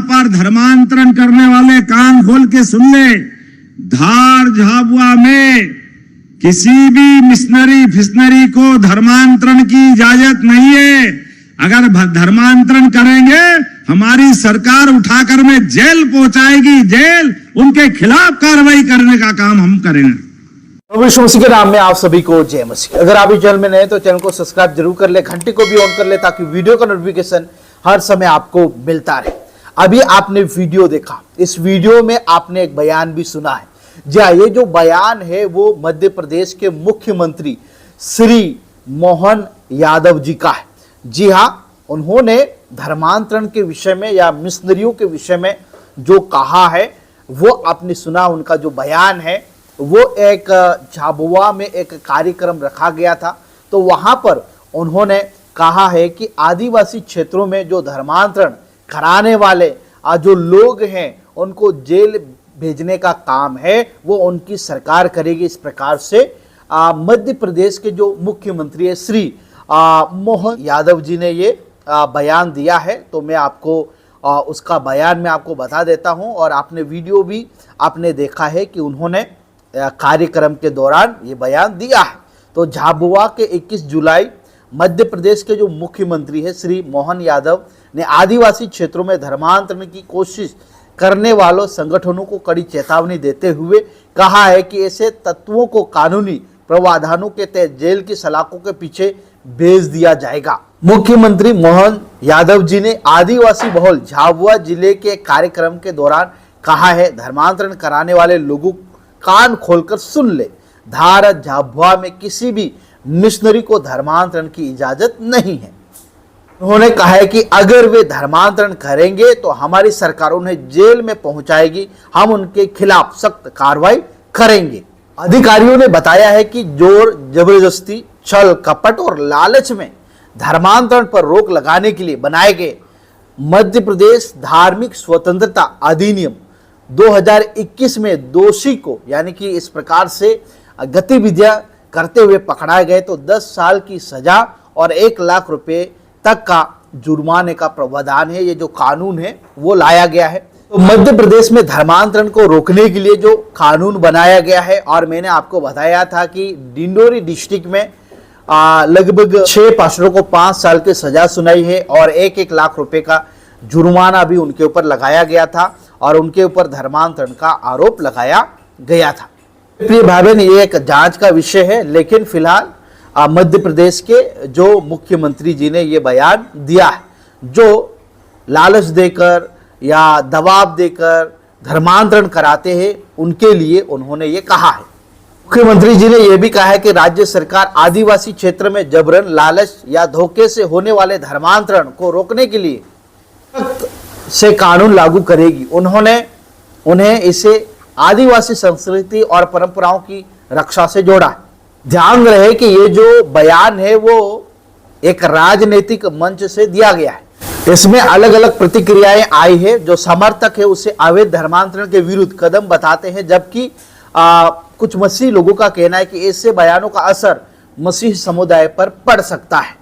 पर धर्मांतरण करने वाले कान खोल के सुन ले, धार झाबुआ में किसी भी मिशनरी फिशनरी को धर्मांतरण की इजाजत नहीं है। अगर धर्मांतरण करेंगे हमारी सरकार उठाकर में जेल पहुंचाएगी, जेल। उनके खिलाफ कार्रवाई करने का काम हम करेंगे। प्रभु यीशु मसीह के नाम में आप सभी को जय मसीह। अगर आप इस चैनल में नए तो चैनल को सब्सक्राइब जरूर कर ले, घंटी को भी ऑन कर ले ताकि वीडियो का नोटिफिकेशन हर समय आपको मिलता रहे। अभी आपने वीडियो देखा, इस वीडियो में आपने एक बयान भी सुना है। जी हाँ, ये जो बयान है वो मध्य प्रदेश के मुख्यमंत्री श्री मोहन यादव जी का है। जी हाँ, उन्होंने धर्मांतरण के विषय में या मिशनरियों के विषय में जो कहा है वो आपने सुना। उनका जो बयान है वो एक झाबुआ में एक कार्यक्रम रखा गया था, तो वहां पर उन्होंने कहा है कि आदिवासी क्षेत्रों में जो धर्मांतरण कराने वाले जो लोग हैं उनको जेल भेजने का काम है वो उनकी सरकार करेगी। इस प्रकार से मध्य प्रदेश के जो मुख्यमंत्री है श्री मोहन यादव जी ने ये बयान दिया है। तो मैं आपको उसका बयान मैं आपको बता देता हूं। और आपने वीडियो भी आपने देखा है कि उन्होंने कार्यक्रम के दौरान ये बयान दिया है। तो झाबुआ के 21 जुलाई मध्य प्रदेश के जो मुख्यमंत्री है श्री मोहन यादव ने आदिवासी क्षेत्रों में धर्मांतरण की कोशिश करने वालों संगठनों को कड़ी चेतावनी देते हुए कहा है कि ऐसे तत्वों को कानूनी प्रावधानों के तहत जेल की सलाखों के पीछे भेज दिया जाएगा। मुख्यमंत्री मोहन यादव जी ने आदिवासी बहुल झाबुआ जिले के कार्यक्रम के दौरान कहा है, धर्मांतरण कराने वाले लोगों कान खोलकर सुन ले, धार झाबुआ में किसी भी मिशनरी को धर्मांतरण की इजाजत नहीं है। उन्होंने कहा है कि अगर वे धर्मांतरण करेंगे तो हमारी सरकार उन्हें जेल में पहुंचाएगी, हम उनके खिलाफ सख्त कार्रवाई करेंगे। अधिकारियों ने बताया है कि जोर जबरदस्ती, छल कपट और लालच में धर्मांतरण पर रोक लगाने के लिए बनाए गए मध्य प्रदेश धार्मिक स्वतंत्रता अधिनियम 2021 में दोषी को यानी कि इस प्रकार से गतिविधियां करते हुए पकड़ाए गए तो 10 साल की सजा और 1 लाख रुपए तक का जुर्माने का प्रावधान है। ये जो कानून है वो लाया गया है। तो मध्य प्रदेश में धर्मांतरण को रोकने के लिए जो कानून बनाया गया है, और मैंने आपको बताया था कि डिंडोरी डिस्ट्रिक्ट में लगभग 6 पास्टरों को 5 साल की सजा सुनाई है और 1-1 लाख रुपए का जुर्माना भी उनके ऊपर लगाया गया था और उनके ऊपर धर्मांतरण का आरोप लगाया गया था। प्रिय भाई बहन, ये एक जांच का विषय है, लेकिन फिलहाल मध्य प्रदेश के जो मुख्यमंत्री जी ने ये बयान दिया है, जो लालच देकर या दबाव देकर धर्मांतरण कराते हैं उनके लिए उन्होंने ये कहा है। मुख्यमंत्री जी ने यह भी कहा है कि राज्य सरकार आदिवासी क्षेत्र में जबरन, लालच या धोखे से होने वाले धर्मांतरण को रोकने के लिए सख्त से कानून लागू करेगी। उन्होंने उन्हें इसे आदिवासी संस्कृति और परंपराओं की रक्षा से जोड़ा है। ध्यान रहे कि ये जो बयान है वो एक राजनीतिक मंच से दिया गया है। इसमें अलग अलग प्रतिक्रियाएं आई है। जो समर्थक है उसे अवैध धर्मांतरण के विरुद्ध कदम बताते हैं, जबकि कुछ मसीही लोगों का कहना है कि ऐसे बयानों का असर मसीही समुदाय पर पड़ सकता है।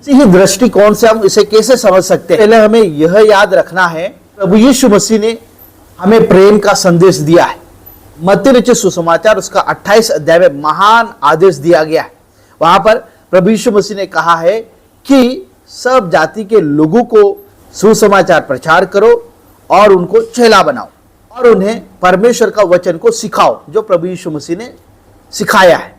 इसी दृष्टिकोण से हम इसे कैसे समझ सकते हैं? पहले हमें यह याद रखना है, प्रभु यीशु मसीह ने हमें प्रेम का संदेश दिया है। मत्ती रचित सुसमाचार उसका 28 अध्याय में महान आदेश दिया गया है। वहां पर प्रभु यीशु मसीह ने कहा है कि सब जाति के लोगों को सुसमाचार प्रचार करो और उनको चेला बनाओ और उन्हें परमेश्वर का वचन को सिखाओ, जो प्रभु यीशु मसीह ने सिखाया है।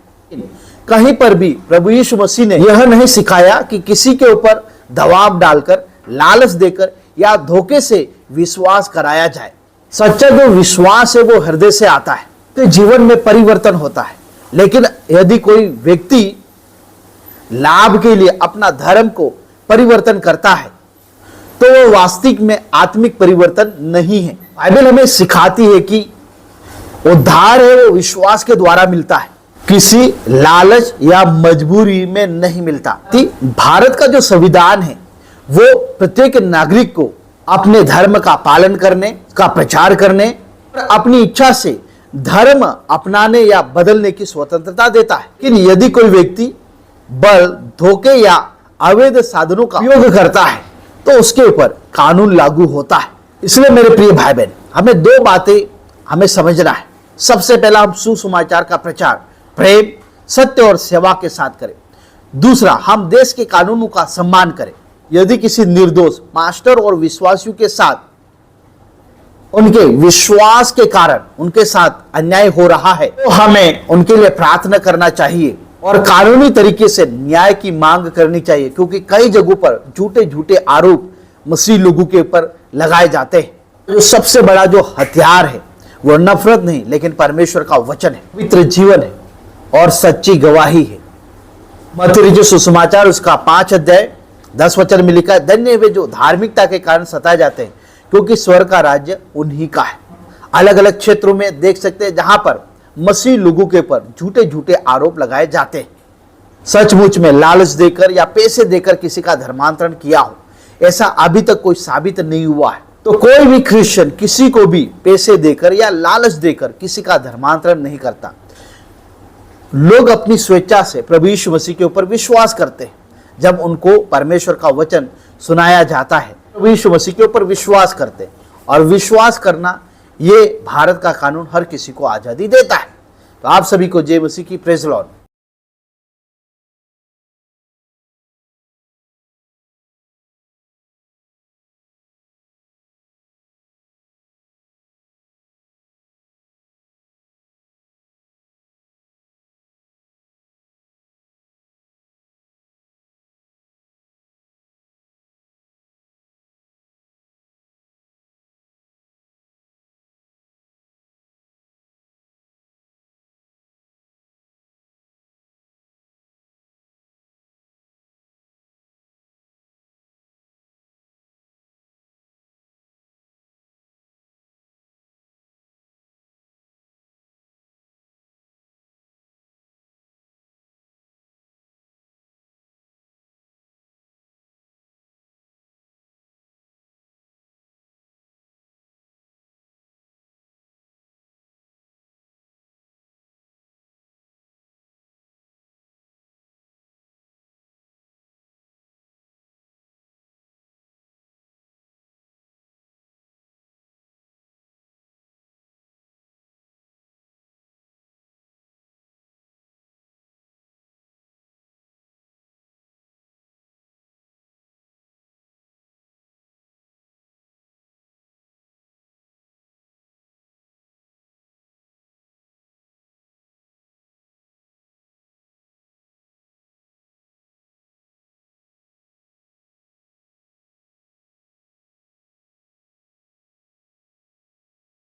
कहीं पर भी प्रभु यीशु मसीह ने यह नहीं सिखाया कि किसी के ऊपर दबाव डालकर, लालच देकर या धोखे से विश्वास कराया जाए। सच्चा जो विश्वास है वो हृदय से आता है, तो जीवन में परिवर्तन होता है। लेकिन यदि कोई व्यक्ति लाभ के लिए अपना धर्म को परिवर्तन करता है तो वो वास्तविक में आत्मिक परिवर्तन नहीं है। बाइबल हमें सिखाती है कि उद्धार है वो विश्वास के द्वारा मिलता है, किसी लालच या मजबूरी में नहीं मिलता। भारत का जो संविधान है वो प्रत्येक नागरिक को अपने धर्म का पालन करने का प्रचार करने और अपनी इच्छा से धर्म अपनाने या बदलने की स्वतंत्रता देता है। लेकिन यदि कोई व्यक्ति बल, धोखे या अवैध साधनों का उपयोग करता है तो उसके ऊपर कानून लागू होता है। इसलिए मेरे प्रिय भाई बहन, हमें दो बातें हमें समझना है। सबसे पहला, हम सुसमाचार का प्रचार प्रेम, सत्य और सेवा के साथ करें। दूसरा, हम देश के कानूनों का सम्मान करें। यदि किसी निर्दोष मास्टर और विश्वासियों के साथ, उनके विश्वास के कारण उनके साथ अन्याय हो रहा है, तो हमें उनके लिए प्रार्थना करना चाहिए और कानूनी तरीके से न्याय की मांग करनी चाहिए, क्योंकि कई जगहों पर झूठे झूठे आरोप मसीह लोगों के ऊपर लगाए जाते हैं। जो सबसे बड़ा जो हथियार है वो नफरत नहीं, लेकिन परमेश्वर का वचन है, पवित्र जीवन है और सच्ची गवाही है। मत्ती जो सुसमाचार उसका 5 अध्याय 10 वचन में लिखा है, धन्य वे जो धार्मिकता के कारण सताए जाते हैं, क्योंकि स्वर्ग का राज्य उन्हीं का है। अलग अलग क्षेत्रों में देख सकते हैं जहां पर मसीह लोगों के ऊपर झूठे झूठे आरोप लगाए जाते हैं। सचमुच में लालच देकर या पैसे देकर किसी का धर्मांतरण किया हो, ऐसा अभी तक कोई साबित नहीं हुआ है। तो कोई भी क्रिश्चियन किसी को भी पैसे देकर या लालच देकर किसी का धर्मांतरण नहीं करता। लोग अपनी स्वेच्छा से प्रभु यीशु मसीह के ऊपर विश्वास करते हैं। जब उनको परमेश्वर का वचन सुनाया जाता है, प्रभु यीशु मसीह के ऊपर विश्वास करते हैं। और विश्वास करना, ये भारत का कानून हर किसी को आजादी देता है। तो आप सभी को जय मसीह की, प्रेज लॉर्ड।